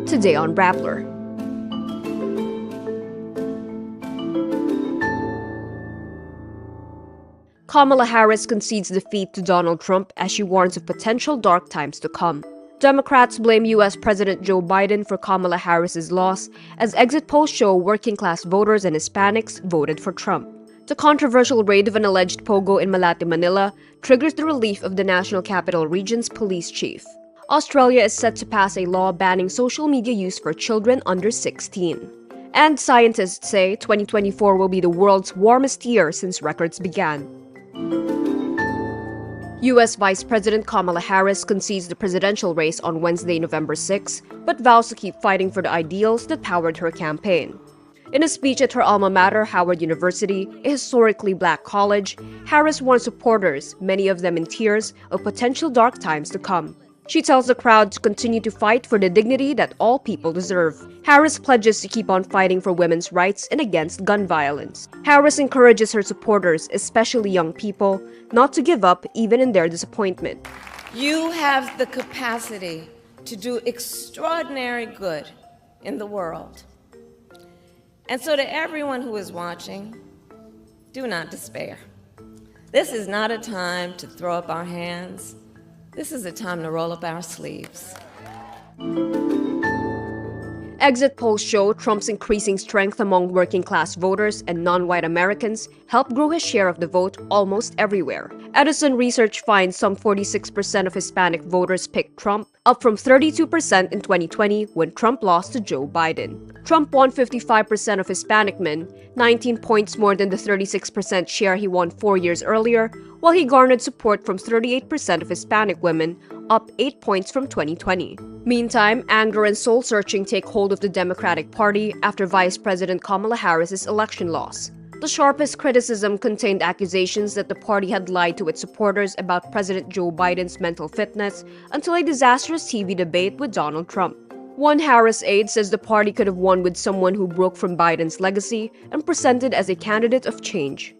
Today on Rappler. Kamala Harris concedes defeat to Donald Trump as she warns of potential dark times to come. Democrats blame U.S. President Joe Biden for Kamala Harris's loss as exit polls show working-class voters and Hispanics voted for Trump. The controversial raid of an alleged POGO in Manila triggers the relief of the National Capital Region's police chief. Australia is set to pass a law banning social media use for children under 16. And scientists say 2024 will be the world's warmest year since records began. U.S. Vice President Kamala Harris concedes the presidential race on Wednesday, November 6, but vows to keep fighting for the ideals that powered her campaign. In a speech at her alma mater, Howard University, a historically black college, Harris warned supporters, many of them in tears, of potential dark times to come. She tells the crowd to continue to fight for the dignity that all people deserve. Harris pledges to keep on fighting for women's rights and against gun violence. Harris encourages her supporters, especially young people, not to give up even in their disappointment. You have the capacity to do extraordinary good in the world. And so to everyone who is watching, do not despair. This is not a time to throw up our hands. This is a time to roll up our sleeves. Exit polls show Trump's increasing strength among working-class voters and non-white Americans helped grow his share of the vote almost everywhere. Edison Research finds some 46% of Hispanic voters picked Trump, up from 32% in 2020 when Trump lost to Joe Biden. Trump won 55% of Hispanic men, 19 points more than the 36% share he won 4 years earlier, while he garnered support from 38% of Hispanic women, up 8 points from 2020. Meantime, anger and soul-searching take hold of the Democratic Party after Vice President Kamala Harris's election loss. The sharpest criticism contained accusations that the party had lied to its supporters about President Joe Biden's mental fitness until a disastrous TV debate with Donald Trump. One Harris aide says the party could have won with someone who broke from Biden's legacy and presented as a candidate of change.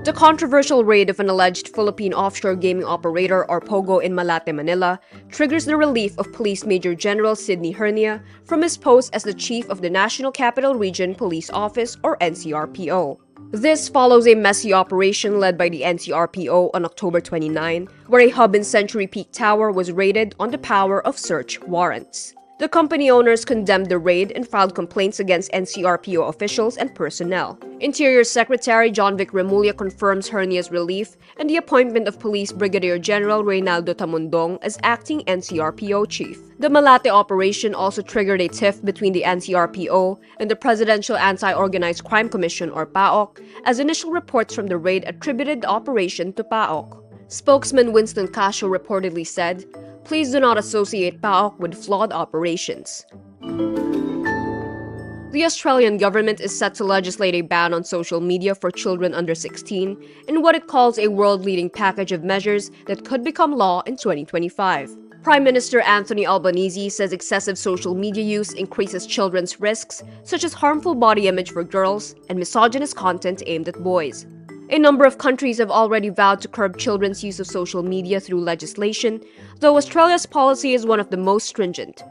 The controversial raid of an alleged Philippine offshore gaming operator or POGO in Manila triggers the relief of Police Major General Sidney Hernia from his post as the Chief of the National Capital Region Police Office or NCRPO. This follows a messy operation led by the NCRPO on October 29, where a hub in Century Peak Tower was raided on the power of search warrants. The company owners condemned the raid and filed complaints against NCRPO officials and personnel. Interior Secretary John Vic Remulla confirms Hernia's relief and the appointment of Police Brigadier General Reynaldo Tamundong as acting NCRPO chief. The Malate operation also triggered a tiff between the NCRPO and the Presidential Anti-Organized Crime Commission or PAOC, as initial reports from the raid attributed the operation to PAOC. Spokesman Winston Casio reportedly said, "Please do not associate PAOC with flawed operations." The Australian government is set to legislate a ban on social media for children under 16 in what it calls a world-leading package of measures that could become law in 2025. Prime Minister Anthony Albanese says excessive social media use increases children's risks, such as harmful body image for girls and misogynist content aimed at boys. A number of countries have already vowed to curb children's use of social media through legislation, though Australia's policy is one of the most stringent.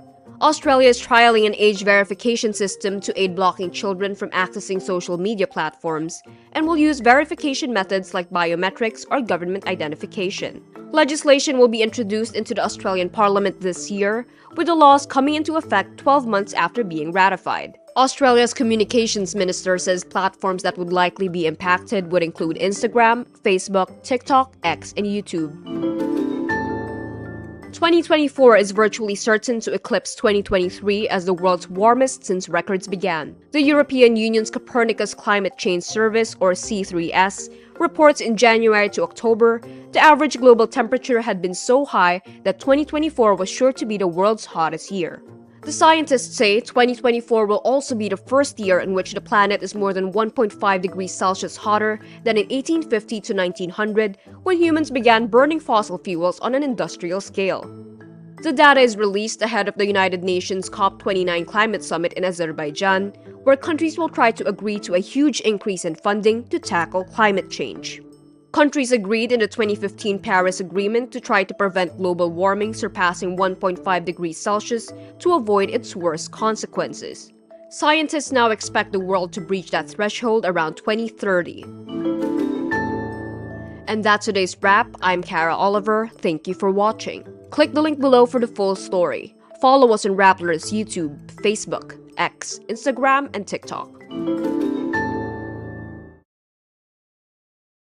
Australia is trialing an age verification system to aid blocking children from accessing social media platforms, and will use verification methods like biometrics or government identification. Legislation will be introduced into the Australian Parliament this year, with the laws coming into effect 12 months after being ratified. Australia's communications minister says platforms that would likely be impacted would include Instagram, Facebook, TikTok, X, and YouTube. 2024 is virtually certain to eclipse 2023 as the world's warmest since records began. The European Union's Copernicus Climate Change Service, or C3S, reports in January to October, the average global temperature had been so high that 2024 was sure to be the world's hottest year. The scientists say 2024 will also be the first year in which the planet is more than 1.5 degrees Celsius hotter than in 1850 to 1900, when humans began burning fossil fuels on an industrial scale. The data is released ahead of the United Nations COP29 climate summit in Azerbaijan, where countries will try to agree to a huge increase in funding to tackle climate change. Countries agreed in the 2015 Paris Agreement to try to prevent global warming surpassing 1.5 degrees Celsius to avoid its worst consequences. Scientists now expect the world to breach that threshold around 2030. And that's today's wrap. I'm Kara Oliver. Thank you for watching. Click the link below for the full story. Follow us on Rappler's YouTube, Facebook, X, Instagram, and TikTok.